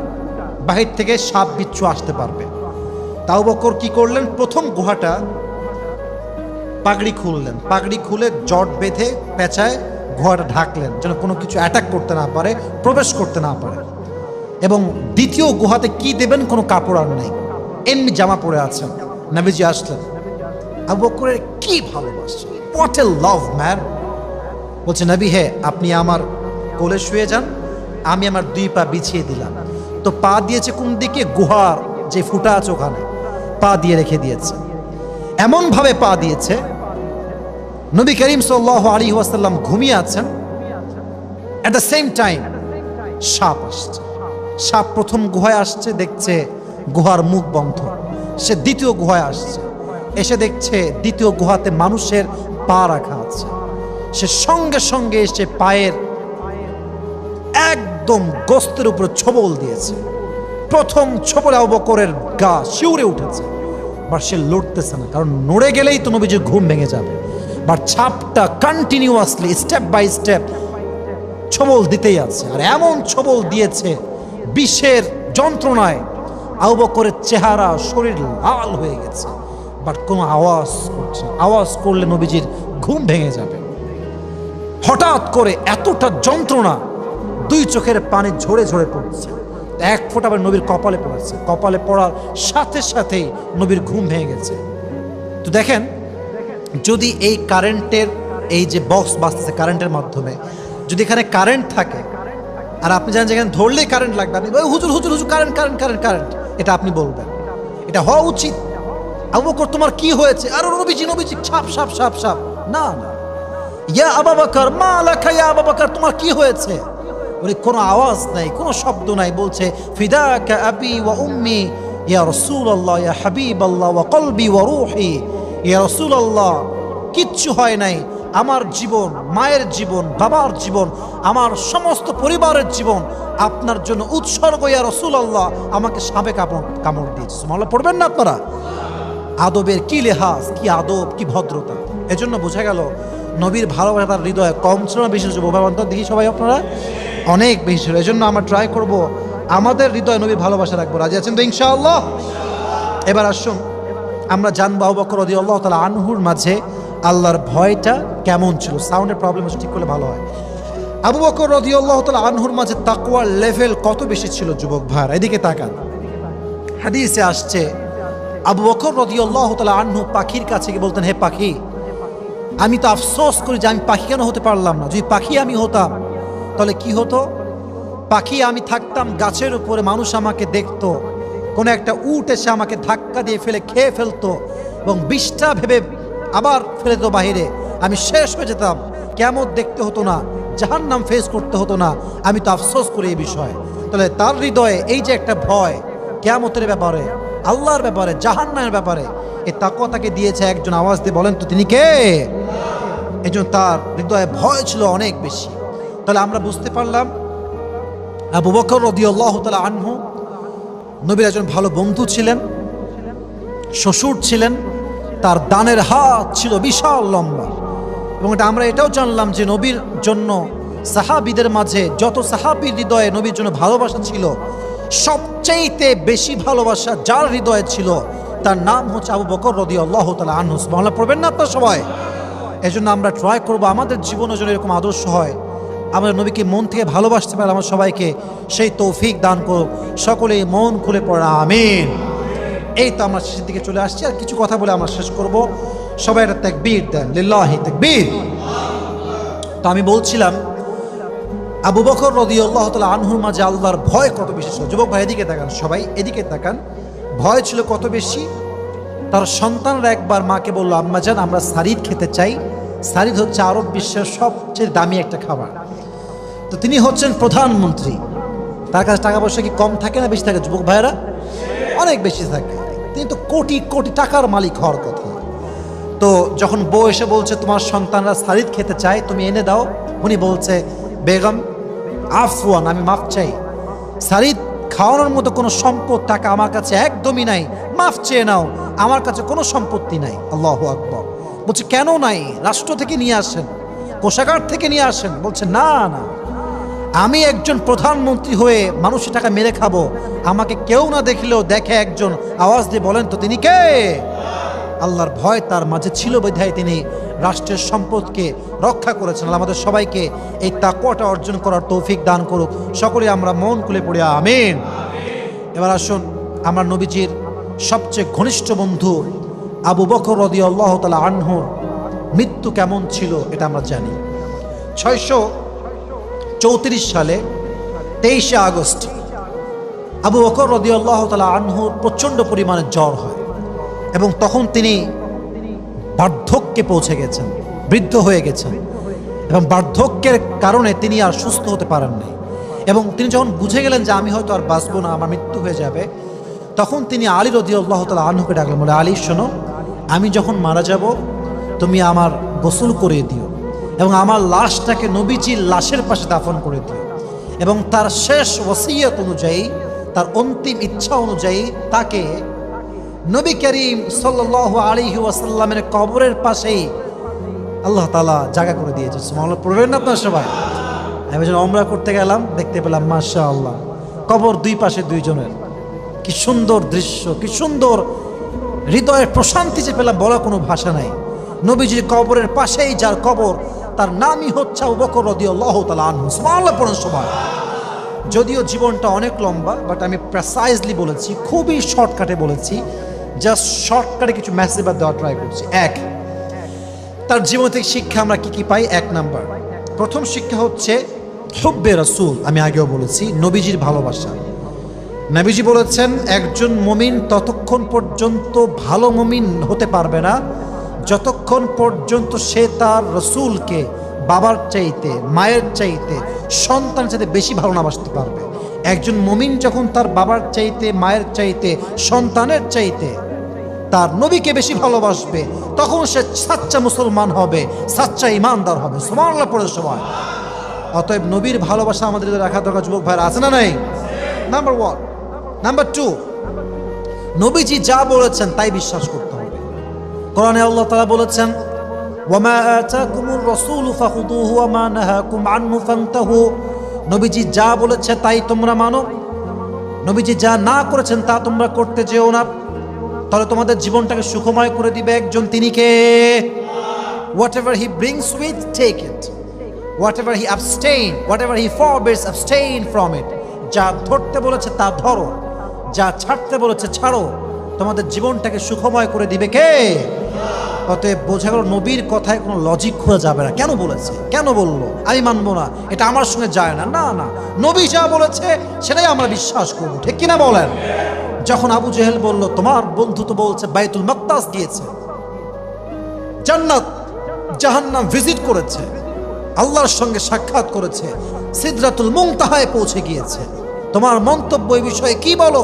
বাহির থেকে সাপ বিচ্ছু আসতে পারবে। তা আবু বকর কি করলেন, প্রথম গুহাটা পাগড়ি খুললেন, পাগড়ি খুলে জট বেঁধে পেঁচায় গুহাটা ঢাকলেন, যেন কোনো কিছু অ্যাটাক করতে না পারে, প্রবেশ করতে না পারে। এবং দ্বিতীয় গুহাতে কি দেবেন, কোনো কাপড় আর নেই, এমনি জামা পরে আছেন। নবীজি আসলেন, আবু বকরের কি ভালোবাসা, হোয়াট এ লাভ ম্যান। বলছে, নবী হে, আপনি আমার কোলে শুয়ে যান, আমি আমার দুই পা বিছিয়ে দিলাম। তো পা দিয়েছে কোন দিকে, গুহার যে ফুটা আছে ওখানে পা দিয়ে রেখে দিয়েছে। এমন ভাবে পা দিয়েছে, নবী করিম সাল্লাল্লাহু আলাইহি ওয়াসাল্লাম ঘুমিয়ে আছেন, এট দ্য সেম টাইম সাপ আসছে। সাপ প্রথম গুহায় আসছে, দেখছে গুহার মুখ বন্ধ। সে দ্বিতীয় গুহায় আসছে, এসে দেখছে দ্বিতীয় গুহাতে মানুষের পা রাখা আছে। সে সঙ্গে সঙ্গে এসে পায়ের একদম গোস্তের উপর ছোবল দিয়েছে। প্রথম ছোবলে আবু বকরের গা শিউরে উঠেছে, বাট সে লড়তেছে না, কারণ নড়ে গেলেই তো নবীজির ঘুম ভেঙে যাবে। বাট ছাপটা কন্টিনিউয়াসলি স্টেপ বাই স্টেপ ছোবল দিতেই আছে। আর এমন ছোবল দিয়েছে, বিষের যন্ত্রণায় আবু বকরের চেহারা, শরীর লাল হয়ে গেছে, বাট কোনো আওয়াজ করছে না। আওয়াজ করলে নবীজির ঘুম ভেঙে যাবে। হঠাৎ করে এতটা যন্ত্রণা, দুই চোখের পানি ঝরে ঝরে পড়ছে, এক ফোঁটা আবার নবীর কপালে পড়েছে। কপালে পড়ার সাথে সাথেই নবীর ঘুম ভেঙে গেছে। তো দেখেন, যদি এই কারেন্টের এই যে বক্স বাজতেছে কারেন্টের মাধ্যমে, যদি এখানে কারেন্ট থাকে আর আপনি জানেন যে এখানে ধরলেই কারেন্ট লাগবে, আপনি হুজুর হুজুর হুজুর কারেন্ট কারেন্ট কারেন্ট কারেন্ট, এটা আপনি বলবেন, এটা হওয়া উচিত। আবু বকর তোমার কি হয়েছে? আর নবীজি নবীজি সাপ সাপ সাপ সাপ। না না, ইয়া আবু বকর মা লাকা, ইয়া আবু বকর তোমার কি হয়েছে? বলে কোনো আওয়াজ নাই, কোনো শব্দ নাই। বলছে, ফিদাকা আবি ওয়া উম্মি ইয়া রাসূলুল্লাহ ইয়া হাবিবাল্লাহ ওয়া কলবি ওয়া রূহি। ইয়া রাসূলুল্লাহ, কিচ্ছু হয় নাই, আমার জীবন, মায়ের জীবন, বাবার জীবন, আমার সমস্ত পরিবারের জীবন আপনার জন্য উৎসর্গ। ইয়া রাসূলুল্লাহ, আমাকে সাপে কামড় দিয়েছে। সুবহানাল্লাহ পড়বেন না আপনারা? আদবের কি লেহাজ, কি আদব, কি ভদ্রতা। এজন্য বোঝা গেল নবীর ভালোবাসা তার হৃদয়ে কম ছিল না বেশি ছিল? বোঝাবান্তর দেখি সবাই আপনারা, অনেক বেশি ছিল। এজন্য আমরা ট্রাই করব আমাদের হৃদয়ে নবীর ভালোবাসা রাখবো। রাজি আছেন তো ইনশাআল্লাহ? এবার আসুন আমরা জানবো আবু বকর রাদিয়াল্লাহু তাআলা আনহুর মাঝে আল্লাহর ভয়টা কেমন ছিল। সাউন্ডের প্রবলেম হচ্ছে, ঠিক করলে ভালো হয়। আবু বকর রাদিয়াল্লাহু তাআলা আনহুর মাঝে তাকওয়ার লেভেল কত বেশি ছিল যুবক ভাইরা, এদিকে তাকান। হাদিসে আসছে আবু বকর রাদিয়াল্লাহু তাআলা আনহু পাখির কাছে গিয়ে বলতেন, হে পাখি, আমি তো আফসোস করি যে আমি পাখি কেন হতে পারলাম না। যদি পাখি আমি হতাম তাহলে কি হতো? পাখি আমি থাকতাম গাছের উপরে, মানুষ আমাকে দেখতো, কোনো একটা উট এসে আমাকে ধাক্কা দিয়ে ফেলে খেয়ে ফেলতো এবং বিষটা ভেবে আবার ফেলে দিত বাহিরে, আমি শেষ হয়ে যেতাম। কিয়ামত দেখতে হতো না, জাহান্নাম ফেস করতে হতো না। আমি তো আফসোস করি এই বিষয়ে। তাহলে তার হৃদয়ে এই যে একটা ভয় কিয়ামতের ব্যাপারে, আল্লাহর ব্যাপারে, জাহান্নামের ব্যাপারে, এই তাকওয়া তাকে দিয়েছে একজন। আওয়াজ দিয়ে বলেন তো তিনি কে? এই জন্য তার হৃদয়ে ভয় ছিল অনেক বেশি। তাহলে আমরা বুঝতে পারলাম আবু বকর রাদিয়াল্লাহু তাআলা আনহু নবীর একজন ভালো বন্ধু ছিলেন, শ্বশুর ছিলেন, তার দানের হাত ছিল বিশাল লম্বা। এবং এটা আমরা এটাও জানলাম যে নবীর জন্য সাহাবীদের মাঝে যত সাহাবীর হৃদয়ে নবীর জন্য ভালোবাসা ছিল, সবচাইতে বেশি ভালোবাসা যার হৃদয়ে ছিল তার নাম হচ্ছে আবু বকর রাদিয়াল্লাহু তাআলা আনহু। সুবহানাল্লাহ পড়বেন না আপনারা সবাই? এজন্য আমরা ট্রাই করব আমাদের জীবনে যেন এরকম আদর্শ হয়, আমরা নবীকে মন থেকে ভালোবাসতে পারি। আমার সবাইকে সেই তৌফিক দান করুক। সকলেই মন খুলে পড়া আমিন। এই তো আমরা শেষের দিকে চলে আসছি, আর কিছু কথা বলে আমরা শেষ করব। সবাই একটা তাকবীর দেন, লিল্লাহি তাকবীর। তো আমি বলছিলাম আবু বকর রাদিয়াল্লাহু তাআলা আনহুর মাঝে আল্লাহর ভয় কত বেশি ছিল। যুবক ভাই এদিকে তাকান, সবাই এদিকে তাকান। ভয় ছিল কত বেশি। তার সন্তানরা একবার মাকে বলল, আম্মা জান আমরা সারিদ খেতে চাই। সারিদ হচ্ছে আরব বিশ্বের সবচেয়ে দামি একটা খাবার। তো তিনি হচ্ছেন প্রধানমন্ত্রী, তার কাছে টাকা পয়সা কি কম থাকে না বেশি থাকে যুবক ভাইয়েরা? অনেক বেশি থাকে। তিনি তো কোটি কোটি টাকার মালিক হওয়ার কথা। তো যখন বউ এসে বলছে তোমার সন্তানরা সারিদ খেতে চায়, তুমি এনে দাও, উনি বলছে বেগম আফওয়ান, আমি মাফ চাই, সারিদ খাওয়ানোর মতো কোনো সম্পদ টাকা আমার কাছে একদমই নাই, মাফ চেয়ে নাও, আমার কাছে কোনো সম্পত্তি নাই। আল্লাহু আকবার। বলছে কেন নাই? রাষ্ট্র থেকে নিয়ে আসেন, কোষাগার থেকে নিয়ে আসেন। বলছে না না, আমি একজন প্রধানমন্ত্রী হয়ে মানুষের টাকা মেরে খাবো, আমাকে কেউ না দেখলেও দেখে একজন। আওয়াজ দিয়ে বলেন তো তিনি কে? আল্লাহর ভয় তার মাঝে ছিল বিধায় তিনি রাষ্ট্রের সম্পদকে রক্ষা করেছেন। আল্লাহ আমাদের সবাইকে এই তাকওয়াটা অর্জন করার তৌফিক দান করুক। সকলে আমরা মন খুলে পড়ি আমিন। এবার আসুন, আমরা নবীজির সবচেয়ে ঘনিষ্ঠ বন্ধু আবু বকর রাদিয়াল্লাহু তাআলা আনহুর মৃত্যু কেমন ছিল এটা আমরা জানি। 634 সালে 23শে আগস্ট আবু বকর রাদিয়াল্লাহু তাআলা আনহুর প্রচণ্ড পরিমাণে জ্বর হয় এবং তখন তিনি বার্ধক্যে পৌঁছে গেছেন, বৃদ্ধ হয়ে গেছেন এবং বার্ধক্যের কারণে তিনি আর সুস্থ হতে পারেন নাই। এবং তিনি যখন বুঝে গেলেন যে আমি হয়তো আর বাঁচবো না, আমার মৃত্যু হয়ে যাবে, তখন তিনি আলী রাদিয়াল্লাহু তাআলা আনহুকে ডাকলেন, বলে আলী শোনো, আমি যখন মারা যাব তুমি আমার গোসল করে দিও এবং আমার লাশটাকে নবীজির লাশের পাশে দাফন করে দিও এবং তার শেষ ওসিয়ত অনুযায়ী, তার অন্তিম ইচ্ছা অনুযায়ী তাকে নবী করিম সাল্লাল্লাহু আলাইহি ওয়াসাল্লামের কবরের পাশেই আল্লাহ তাআলা জায়গা করে দিয়েছে। সুবহানাল্লাহ পড়বেন না আপনারা সবাই? আমি যখন ওমরা করতে গেলাম দেখতে পেলাম মাশাআল্লাহ কবর দুই পাশে দুইজনের। কি সুন্দর দৃশ্য, কি সুন্দর হৃদয়ের প্রশান্তি যে পেলাম, বলা কোনো ভাষা নাই। নবীজির কবরের পাশেই যার কবর, তার নামই হচ্ছে আবু বকর রাদিয়াল্লাহু তাআলা আনহু। সুবহানাল্লাহ পড়েন সবাই। যদিও জীবনটা অনেক লম্বা, বাট আমি প্রেসাইজলি বলেছি, খুবই শর্টকাটে বলেছি, জাস্ট শর্টকাটে কিছু মেসেজ দেওয়া ট্রাই করছি। এক, তার জীবন থেকে শিক্ষা আমরা কি কি পাই? 1 নাম্বার, প্রথম শিক্ষা হচ্ছে হুব্বে রাসূল। আমি আগেও বলেছি নবীজির ভালোবাসা। নবীজি বলেছেন একজন মুমিন ততক্ষণ পর্যন্ত ভালো মুমিন হতে পারবে না যতক্ষণ পর্যন্ত সে তার রাসূলকে বাবার চাইতে, মায়ের চাইতে, সন্তানের চাইতে বেশি ভালোবাসতে পারবে। একজন মুমিন যখন তার বাবার চাইতে, মায়ের চাইতে, সন্তানের চাইতে তার নবীকে বেশি ভালোবাসবে, তখন সে সাচ্চা মুসলমান হবে, সাচ্চা ইমানদার হবে। সুবহানাল্লাহ পড়ে সবাই। অতএব নবীর ভালোবাসা আমাদের রাখা দরকার। যুবক ভাইরা আছে না নাই? নাম্বার 1। নাম্বার 2, নবীজি যা বলেছেন তাই বিশ্বাস করতে হবে। কোরআনে আল্লাহ তাআলা বলেছেন ওয়ামা আতাকুমুর রাসূলু ফাখুযুহু ওয়ামা নাহাকুম আনহু ফান্তাহু। নবীজি যা বলেছে তাই তোমরা মানো, নবীজি যা না করেছেন তা তোমরা করতে যেও না, তাহলে তোমাদের জীবনটাকে সুখময় করে দিবে একজন, তিনি কে? Whatever he brings with, take it. Whatever he abstain, whatever he forbids, abstain from it. যা ধরতে বলেছে তা ধরো, যা ছাড়তে বলেছে ছাড়ো, তোমাদের জীবনটাকে সুখময় করে দিবে কে? অতএব বোঝা গেল নবীর কথায় কোনো লজিক খোঁজা যাবে না। কেন বলেছে, কেন বললো, আমি মানবো না, এটা আমার সঙ্গে যায় না, না না, নবী যা বলেছে সেটাই আমরা বিশ্বাস করবো। ঠিক কিনা বলেন? যখন আবু জেহেল বলল তোমার বন্ধু তো বলছে বাইতুল মাকদাস গিয়েছে, জান্নাত জাহান্নাম ভিজিট করেছে, আল্লাহর সঙ্গে সাক্ষাৎ করেছে, সিদরাতুল মুনতাহায় পৌঁছে গিয়েছে, তোমার মন্তব্য এই বিষয়ে কি বলো?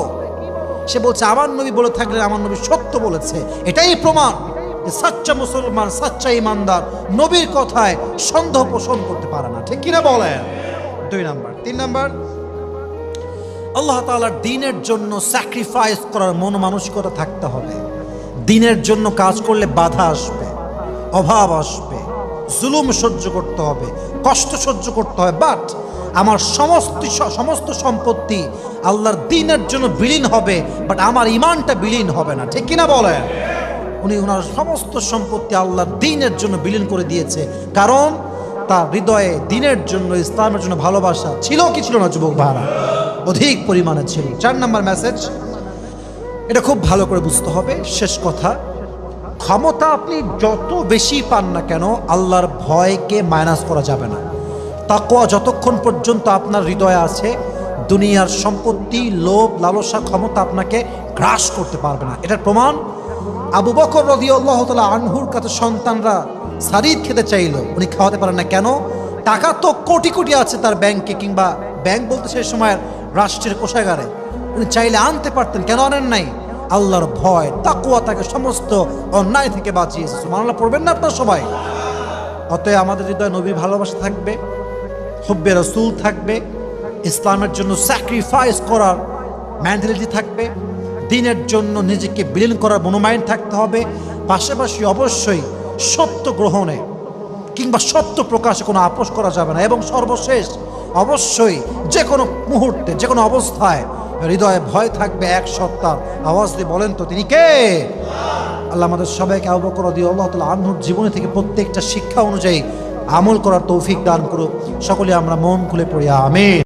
সে বলছে আমার নবী বলে থাকলে আমার নবী সত্য বলেছে, এটাই প্রমাণ যে সাচ্চা মুসলমান, সাচ্চা ইমানদার নবীর কথায় সন্দেহ পোষণ করতে পারে না। ঠিক কিনা বলেন? 2 নাম্বার। 3 নাম্বার, আল্লাহ তাআলার দ্বীনের জন্য স্যাক্রিফাইস করার মন মানসিকতা থাকতে হবে। দ্বীনের জন্য কাজ করলে বাধা আসবে, অভাব আসবে, জুলুম সহ্য করতে হবে, কষ্ট সহ্য করতে হবে, বাট আমার সমস্ত সম্পত্তি আল্লাহর দ্বীনের জন্য বিলীন হবে, বাট আমার ইমানটা বিলীন হবে না। ঠিক কিনা বলেন? উনি ওনার সমস্ত সম্পত্তি আল্লাহর দ্বীনের জন্য বিলীন করে দিয়েছে, কারণ তার হৃদয়ে দ্বীনের জন্য, ইসলামের জন্য ভালোবাসা ছিল কি ছিল না যুবক ভাইরা? অধিক পরিমাণে ছিল। 4 নাম্বার মেসেজ, এটা খুব ভালো করে বুঝতে হবে। শেষ কথা, ক্ষমতা আপনি যত বেশি পান না কেন, আল্লাহর ভয়কে মাইনাস করা যাবে না। তাকওয়া যতক্ষণ পর্যন্ত আপনার হৃদয়ে আছে, দুনিয়ার সম্পত্তি, লোভ, লালসা, ক্ষমতা আপনাকে গ্রাস করতে পারবে না। এটার প্রমাণ আবু বকর রাদিয়াল্লাহু তাআলা আনহুর কাছে সন্তানরা সারিদ খেতে চাইল, উনি খাওয়াতে পারেন না। কেন? টাকা তো কোটি কোটি আছে তার ব্যাংকে, কিংবা ব্যাংক বলতে সেই সময়ের রাষ্ট্রের কোষাগারে, উনি চাইলে আনতে পারতেন, কেন আনেন নাই? আল্লাহর ভয়, তাকওয়া তাকে সমস্ত অন্যায় থেকে বাঁচিয়েছে। সুবহানাল্লাহ পড়বেন না আপনারা সবাই? অতএব আমাদের হৃদয়ে নবীর ভালোবাসা থাকবে, হুব্বে রাসূল থাকবে, ইসলামের জন্য স্যাক্রিফাইস করার মেন্টালিটি থাকবে, দ্বীনের জন্য নিজেকে বিলীন করার মনোমাইন্ড থাকতে হবে। পাশাপাশি অবশ্যই সত্য গ্রহণে কিংবা সত্য প্রকাশে কোনো আপোষ করা যাবে না। এবং সর্বশেষ, অবশ্যই যে কোনো মুহূর্তে, যে কোনো অবস্থায় হৃদয়ে ভয় থাকবে এক সত্তার। আওয়াজ দিয়ে বলেন তো তিনি কে? আল্লাহ আমাদের সবাইকে আবু বকর রাদিয়াল্লাহু তাআলা আনহুর জীবনী থেকে প্রত্যেকটা শিক্ষা অনুযায়ী আমল করার তৌফিক দান করুক। সকলে আমরা মন খুলে পড়ি আমিন।